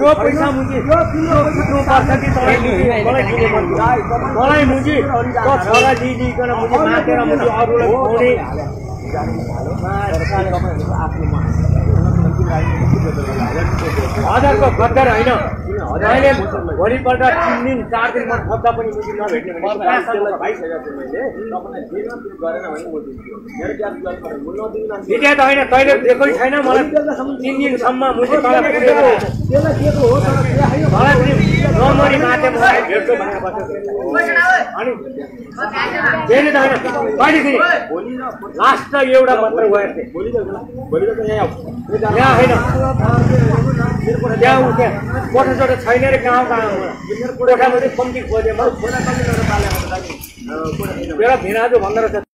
यो पैसा मुजी छुट्नु पर्छ कि मलाई मुजी तो छोरा दिइकन मुजी मातेर मुजी अरूलाई खुवाउने हजारको गद्दार होइन अहिले भोलिपल्ट 3 दिन 4 दिन मन खोज्दा पनि मुजी नभेट्ने भने विद्या त होइन तैँले दिएकै छैन मलाई 3 दिनसम्म मुजी मलाई नमरी माते मलाई भेट्छु भनेर बस्यो अनि त्यसले त होइन कहिलेदेखि लास्ट एउटा मात्र गएको थिएँ यहाँ होइन त्यहाँ कोठा छोटो छैन रे गाउँ कोठामा चाहिँ कम्ती खोजेँ मेरो भिनाजु भन्दो रहेछ